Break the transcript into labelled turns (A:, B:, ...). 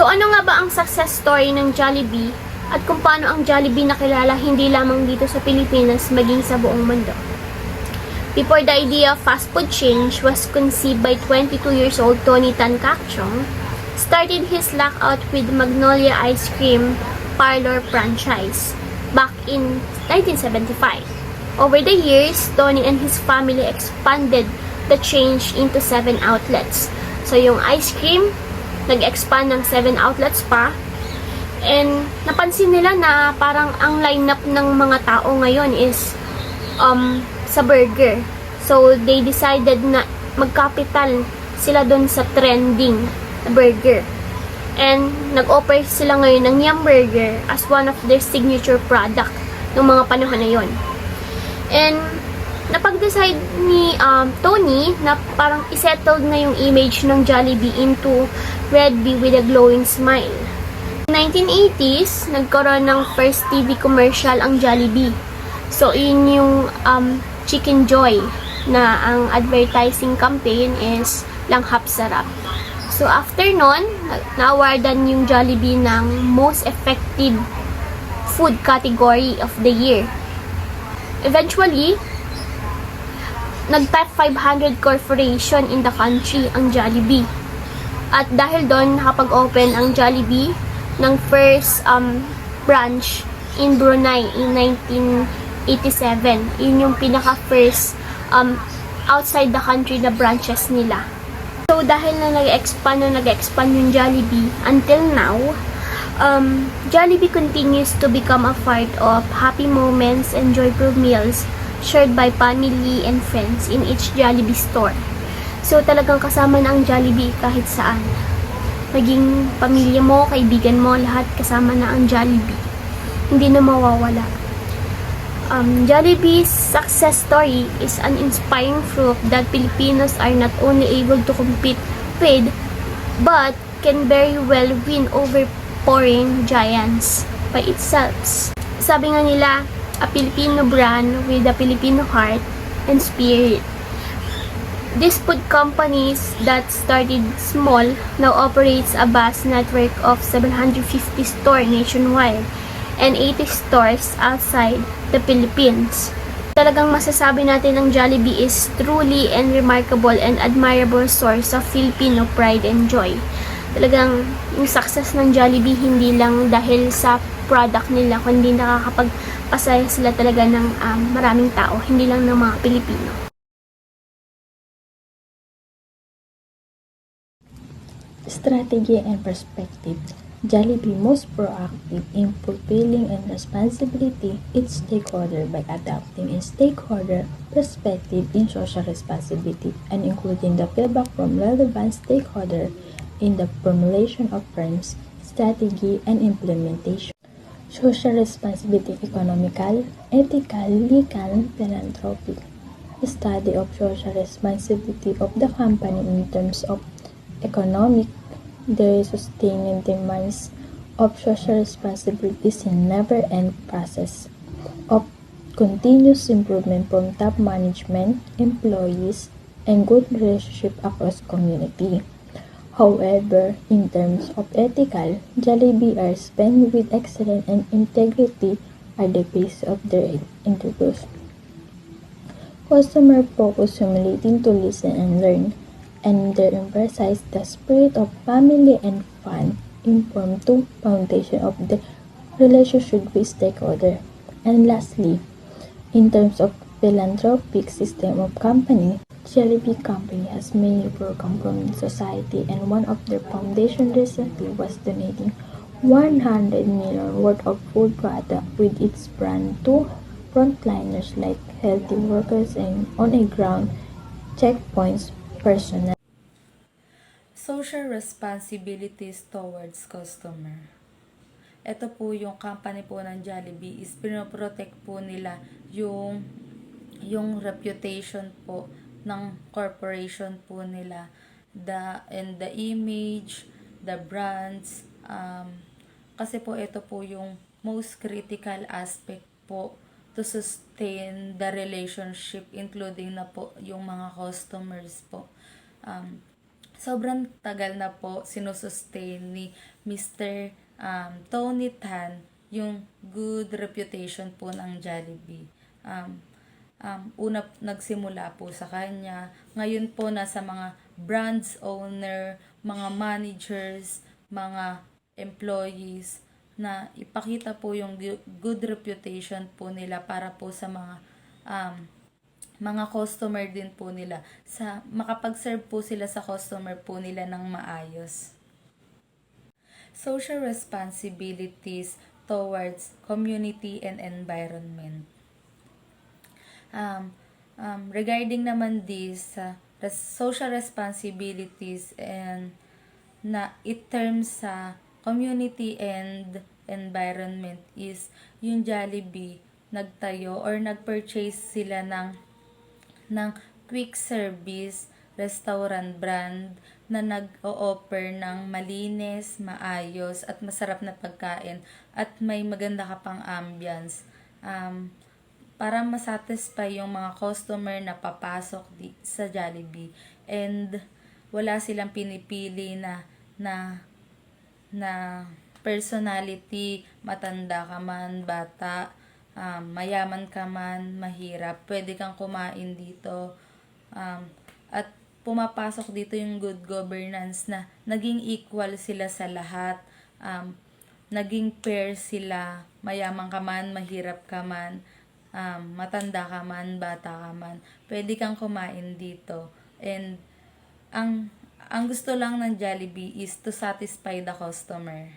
A: ano nga ba ang success story ng Jollibee at kung paano ang Jollibee nakilala hindi lamang dito sa Pilipinas maging sa buong mundo? Before the idea of fast food change was conceived by 22 years old Tony Tan Kak Chong, started his lockout with Magnolia Ice Cream Parlor franchise back in 1975. Over the years, Tony and his family expanded the chain into 7 outlets. So yung ice cream, nag-expand ng 7 outlets pa. And napansin nila na parang ang lineup ng mga tao ngayon is sa burger. So they decided na magkapital sila dun sa trending na burger. And nag-offer sila ngayon ng Yum Burger as one of their signature product ng mga panahon na yon. And napag-decide ni Tony na parang isettled na yung image ng Jollibee into Red Bee with a glowing smile. In 1980s, nagkaroon ng first TV commercial ang Jollibee. So, yun yung Chicken Joy na ang advertising campaign is Langhap Sarap. So, after nun, na-awardan yung Jollibee ng most effective food category of the year. Eventually, nag-top 500 corporation in the country ang Jollibee. At dahil doon, nakapag-open ang Jollibee ng first branch in Brunei in 1987. Yun yung pinaka-first outside the country na branches nila. So, dahil na nag-expand yung Jollibee, until now, Jollibee continues to become a part of happy moments and joyful meals shared by family and friends in each Jollibee store. So, talagang kasama na ang Jollibee kahit saan. Maging pamilya mo, kaibigan mo, lahat kasama na ang Jollibee. Hindi na mawawala. Jollibee's success story is an inspiring proof that Filipinos are not only able to compete with, but can very well win over foreign giants by itself. Sabi nga nila, a Filipino brand with a Filipino heart and spirit. These food companies that started small now operates a vast network of 750 stores nationwide and 80 stores outside the Philippines. Talagang masasabi natin ang Jollibee is truly and remarkable and admirable source of Filipino pride and joy. Talagang yung success ng Jollibee hindi lang dahil sa product nila, kundi nakakapagpasaya sila talaga ng maraming tao, hindi lang ng mga Pilipino.
B: Strategy and perspective. Jollibee most proactive in fulfilling and responsibility its stakeholder by adopting a stakeholder perspective in social responsibility and including the feedback from relevant stakeholder in the formulation of firms, strategy, and implementation. Social responsibility: economical, ethical, legal, philanthropic. Study of social responsibility of the company in terms of economic, the sustaining demands of social responsibilities in never-end process of continuous improvement from top management, employees, and good relationship across community. However, in terms of ethical, Jollibee are spent with excellence and integrity are the base of their endeavors. Customer focus, humiliating to listen and learn, and they emphasize the spirit of family and fun, inform to foundation of the relationship with stakeholder. And lastly, in terms of philanthropic system of company, Jollibee Company has many programs from society, and one of their foundation recently was donating 100 million worth of food product with its brand to frontliners like healthy workers and on-a-ground checkpoints personnel.
C: Social responsibilities towards customer. Ito po yung company po ng Jollibee is pinoprotect po nila yung reputation po ng corporation po nila, the image, the brands, kasi po ito po yung most critical aspect po to sustain the relationship, including na po yung mga customers po. sobrang tagal na po sinusustain ni Mr. Tony Tan yung good reputation po ng Jollibee. Una nagsimula po sa kanya, ngayon po nasa mga brands owner, mga managers, mga employees, na ipakita po yung good reputation po nila para po sa mga customer din po nila, sa makapag-serve po sila sa customer po nila ng maayos. Social responsibilities towards community and environment. Regarding naman this social responsibilities and na it terms sa community and environment is yung Jollibee nagtayo or nag-purchase sila ng quick service restaurant brand na nag-o-offer ng malinis, maayos at masarap na pagkain at may maganda ka pang ambience. Para masatisfy yung mga customer na papasok sa Jollibee, and wala silang pinipili na personality, matanda ka man, bata, mayaman ka man, mahirap, pwede kang kumain dito. At pumapasok dito yung good governance na naging equal sila sa lahat, naging fair sila, mayaman ka man, mahirap ka man, matanda ka man, bata ka man, pwede kang kumain dito. And ang gusto lang ng Jollibee is to satisfy the customer.